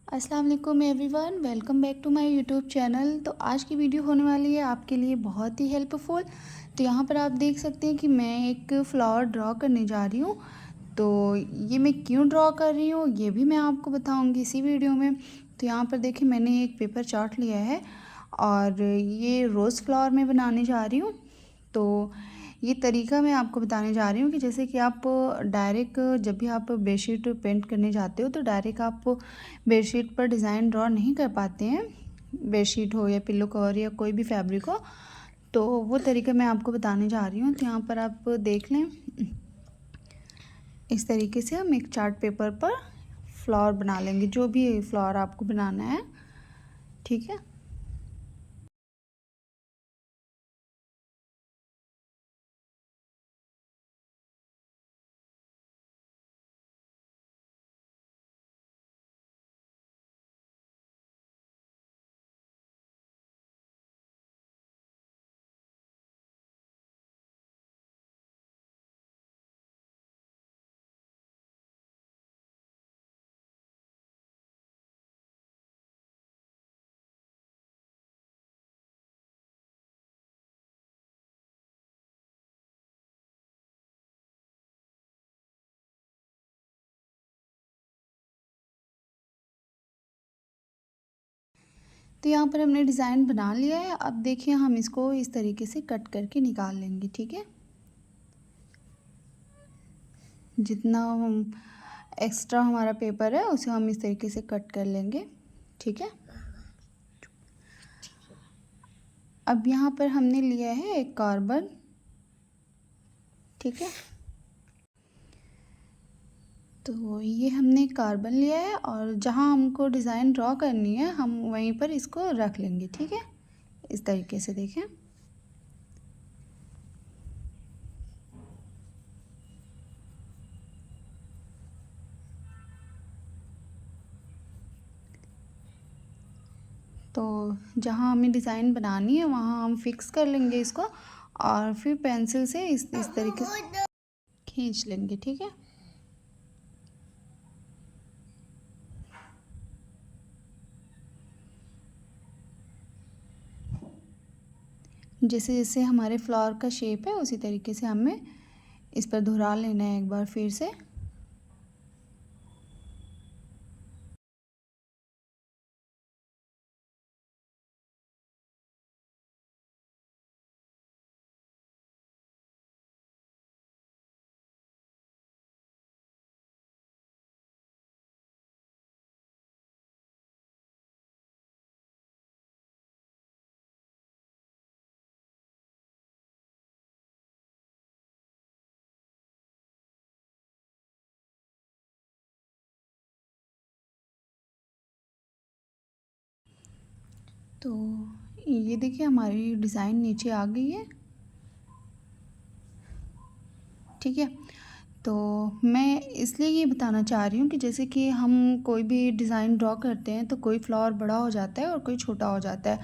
अस्सलाम वालेकुम everyone, welcome back to my YouTube channel. तो आज की वीडियो होने वाली है आपके लिए बहुत ही हेल्पफुल। तो यहाँ पर आप देख सकते हैं कि मैं एक फ्लावर ड्रॉ करने जा रही हूँ। तो ये मैं क्यों ड्रॉ कर रही हूँ ये भी मैं आपको बताऊँगी इसी वीडियो में। तो यहाँ पर देखिए मैंने एक पेपर चार्ट लिया है और ये रोज़ फ्लावर में बनाने जा रही हूँ। तो ये तरीका मैं आपको बताने जा रही हूँ कि जैसे कि आप डायरेक्ट जब भी आप बेडशीट पेंट करने जाते हो तो डायरेक्ट आप बेडशीट पर डिज़ाइन ड्रॉ नहीं कर पाते हैं। बेडशीट हो या पिल्लो कवर या कोई भी फैब्रिक हो, तो वो तरीका मैं आपको बताने जा रही हूँ। तो यहाँ पर आप देख लें, इस तरीके से हम एक चार्ट पेपर पर फ्लावर बना लेंगे, जो भी फ्लावर आपको बनाना है। ठीक है। तो यहाँ पर हमने डिज़ाइन बना लिया है। अब देखिए हम इसको इस तरीके से कट करके निकाल लेंगे। ठीक है। जितना हम एक्स्ट्रा हमारा पेपर है उसे हम इस तरीके से कट कर लेंगे। ठीक है। अब यहाँ पर हमने लिया है एक कार्बन। ठीक है। तो ये हमने कार्बन लिया है और जहाँ हमको डिज़ाइन ड्रॉ करनी है हम वहीं पर इसको रख लेंगे। ठीक है। इस तरीके से देखें। तो जहाँ हमें डिज़ाइन बनानी है वहाँ हम फिक्स कर लेंगे इसको और फिर पेंसिल से इस तरीके से खींच लेंगे। ठीक है। जैसे जैसे हमारे फ्लावर का शेप है उसी तरीके से हमें इस पर दोहरा लेना है एक बार फिर से। तो ये देखिए हमारी डिज़ाइन नीचे आ गई है। ठीक है। तो मैं इसलिए ये बताना चाह रही हूँ कि जैसे कि हम कोई भी डिज़ाइन ड्रॉ करते हैं तो कोई फ्लावर बड़ा हो जाता है और कोई छोटा हो जाता है,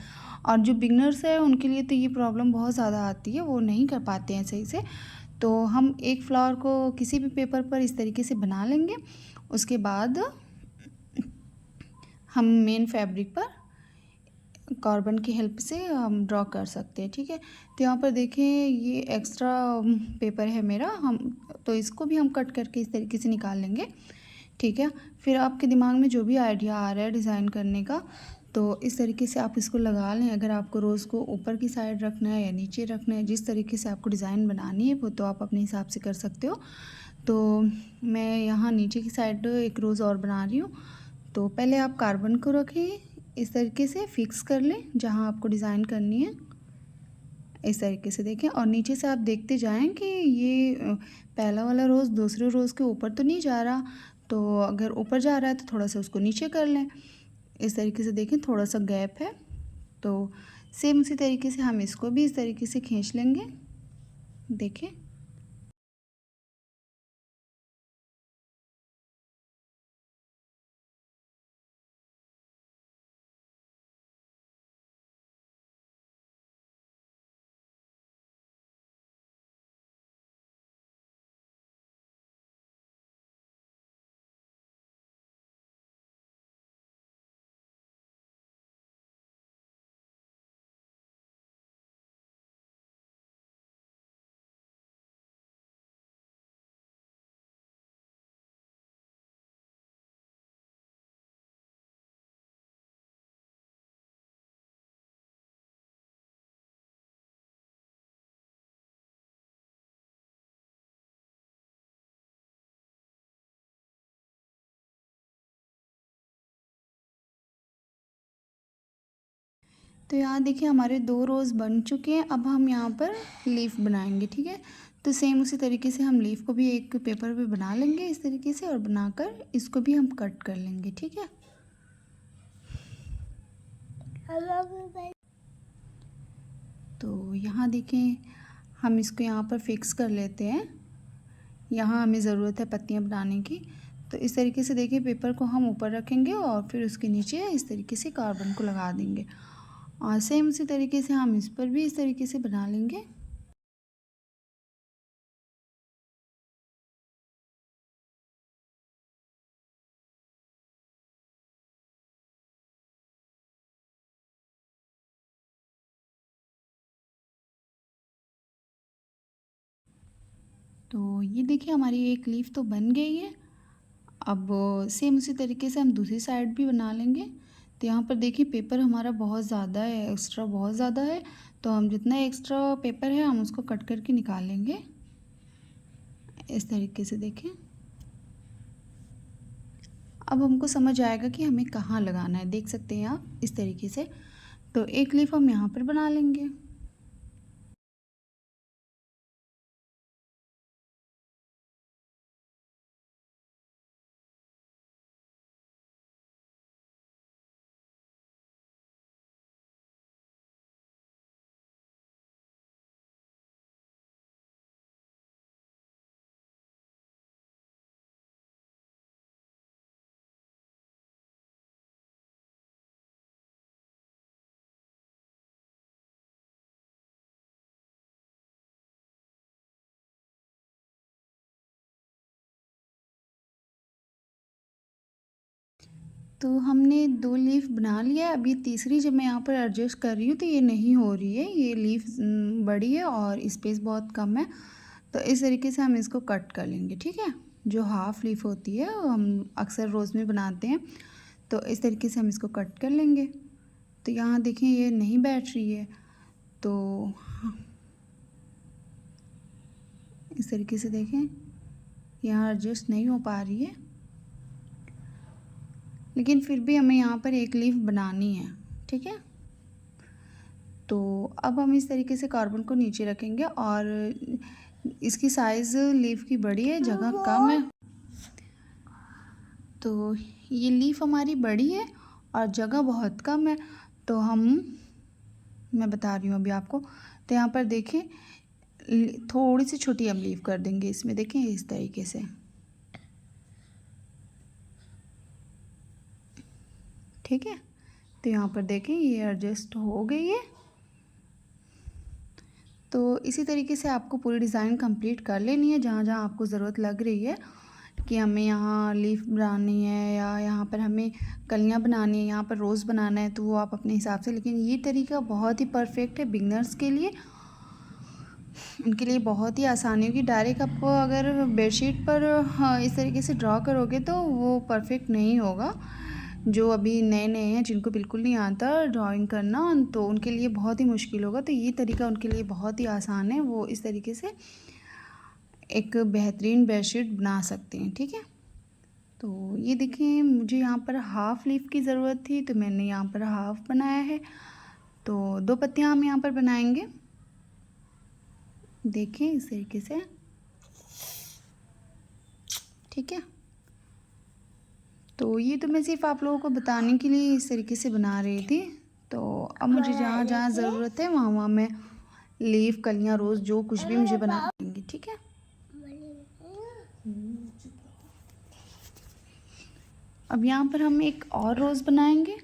और जो बिगनर्स है उनके लिए तो ये प्रॉब्लम बहुत ज़्यादा आती है, वो नहीं कर पाते हैं सही से। तो हम एक फ्लावर को किसी भी पेपर पर इस तरीके से बना लेंगे। उसके बाद हम मेन फैब्रिक पर कार्बन की हेल्प से हम ड्रॉ कर सकते हैं। ठीक है। तो यहाँ पर देखिए ये एक्स्ट्रा पेपर है मेरा, हम तो इसको भी हम कट करके इस तरीके से निकाल लेंगे। ठीक है। फिर आपके दिमाग में जो भी आइडिया आ रहा है डिज़ाइन करने का, तो इस तरीके से आप इसको लगा लें। अगर आपको रोज़ को ऊपर की साइड रखना है या नीचे रखना है, जिस तरीके से आपको डिज़ाइन बनानी है वो तो आप अपने हिसाब से कर सकते हो। तो मैं यहाँ नीचे की साइड एक रोज़ और बना रही हूँ। तो पहले आप कार्बन को रखिए, इस तरीके से फिक्स कर लें जहाँ आपको डिज़ाइन करनी है। इस तरीके से देखें और नीचे से आप देखते जाएं कि ये पहला वाला रोज़ दूसरे रोज़ के ऊपर तो नहीं जा रहा। तो अगर ऊपर जा रहा है तो थोड़ा सा उसको नीचे कर लें। इस तरीके से देखें थोड़ा सा गैप है। तो सेम उसी तरीके से हम इसको भी इस तरीके से खींच लेंगे। देखें। तो यहाँ देखिए हमारे 2 रोज़ बन चुके हैं। अब हम यहाँ पर लीफ बनाएंगे, ठीक है। तो सेम उसी तरीके से हम लीफ को भी एक पेपर पे बना लेंगे इस तरीके से, और बनाकर इसको भी हम कट कर लेंगे, ठीक है। तो यहाँ देखें हम इसको यहाँ पर फिक्स कर लेते हैं। यहाँ हमें ज़रूरत है पत्तियाँ बनाने की। तो इस तरीके से देखिए पेपर को हम ऊपर रखेंगे और फिर उसके नीचे इस तरीके से कार्बन को लगा देंगे, और सेम उसी तरीके से हम इस पर भी इस तरीके से बना लेंगे। तो ये देखिए हमारी एक लीफ तो बन गई है। अब सेम उसी तरीके से हम दूसरी साइड भी बना लेंगे। तो यहाँ पर देखिए पेपर हमारा बहुत ज़्यादा है, एक्स्ट्रा बहुत ज़्यादा है। तो हम जितना एक्स्ट्रा पेपर है हम उसको कट करके निकाल लेंगे इस तरीके से, देखें। अब हमको समझ आएगा कि हमें कहाँ लगाना है, देख सकते हैं आप इस तरीके से। तो एक लीफ हम यहाँ पर बना लेंगे। तो हमने 2 लीफ बना लिया है। अभी तीसरी जब मैं यहाँ पर एडजस्ट कर रही हूँ तो ये नहीं हो रही है, ये लीफ बड़ी है और स्पेस बहुत कम है। तो इस तरीके से हम इसको कट कर लेंगे, ठीक है। जो हाफ लीफ होती है वो हम अक्सर रोज़ में बनाते हैं। तो इस तरीके से हम इसको कट कर लेंगे। तो यहाँ देखें ये नहीं बैठ रही है, तो इस तरीके से देखें यहाँ एडजस्ट नहीं हो पा रही है, लेकिन फिर भी हमें यहाँ पर एक लीफ बनानी है, ठीक है। तो अब हम इस तरीके से कार्बन को नीचे रखेंगे, और इसकी साइज़ लीफ की बड़ी है, जगह कम है। तो ये लीफ हमारी बड़ी है और जगह बहुत कम है। तो मैं बता रही हूँ अभी आपको। तो यहाँ पर देखें थोड़ी सी छोटी हम लीफ कर देंगे इसमें, देखें इस तरीके से, ठीक है। तो यहाँ पर देखें ये एडजस्ट हो गई है। तो इसी तरीके से आपको पूरी डिज़ाइन कंप्लीट कर लेनी है। जहाँ जहाँ आपको ज़रूरत लग रही है कि हमें यहाँ लीफ बनानी है या यहाँ पर हमें कलियाँ बनानी है, यहाँ पर रोज़ बनाना है, तो वो आप अपने हिसाब से। लेकिन ये तरीका बहुत ही परफेक्ट है बिगनर्स के लिए, उनके लिए बहुत ही आसानी होगी। डायरेक्ट आप अगर बेडशीट पर हाँ इस तरीके से ड्रॉ करोगे तो वो परफेक्ट नहीं होगा। जो अभी नए नए हैं जिनको बिल्कुल नहीं आता ड्राइंग करना, तो उनके लिए बहुत ही मुश्किल होगा। तो ये तरीका उनके लिए बहुत ही आसान है, वो इस तरीके से एक बेहतरीन बेडशीट बना सकते हैं, ठीक है। तो ये देखिए मुझे यहाँ पर हाफ़ लीफ की ज़रूरत थी, तो मैंने यहाँ पर हाफ़ बनाया है। तो 2 पत्तियाँ हम यहाँ पर बनाएंगे, देखें इस तरीके से, ठीक है। तो ये तो मैं सिर्फ आप लोगों को बताने के लिए इस तरीके से बना रही थी। तो अब मुझे जहाँ जहाँ ज़रूरत है वहाँ वहाँ मैं लीफ, कलियाँ, रोज़ जो कुछ भी मुझे बना देंगी, ठीक है। अब यहाँ पर हम एक और रोज़ बनाएंगे।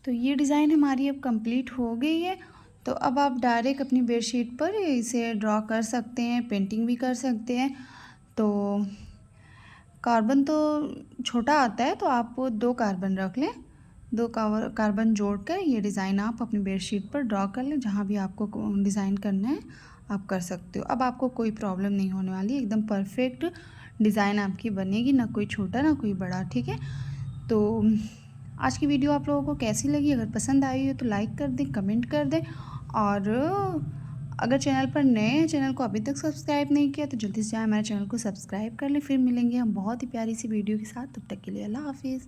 तो ये डिज़ाइन हमारी अब कंप्लीट हो गई है। तो अब आप डायरेक्ट अपनी बेडशीट पर इसे ड्रॉ कर सकते हैं, पेंटिंग भी कर सकते हैं। तो कार्बन तो छोटा आता है, तो आप 2 कार्बन रख लें। 2 कार्बन जोड़कर ये डिज़ाइन आप अपनी बेडशीट पर ड्रॉ कर लें। जहाँ भी आपको डिज़ाइन करना है आप कर सकते हो। अब आपको कोई प्रॉब्लम नहीं होने वाली, एकदम परफेक्ट डिज़ाइन आपकी बनेगी, ना कोई छोटा ना कोई बड़ा, ठीक है। तो आज की वीडियो आप लोगों को कैसी लगी? अगर पसंद आई हो तो लाइक कर दें, कमेंट कर दें, और अगर चैनल पर नए हैं, चैनल को अभी तक सब्सक्राइब नहीं किया तो जल्दी से जाएँ हमारे चैनल को सब्सक्राइब कर लें। फिर मिलेंगे हम बहुत ही प्यारी सी वीडियो के साथ, तब तक के लिए अल्लाह हाफ़िज़।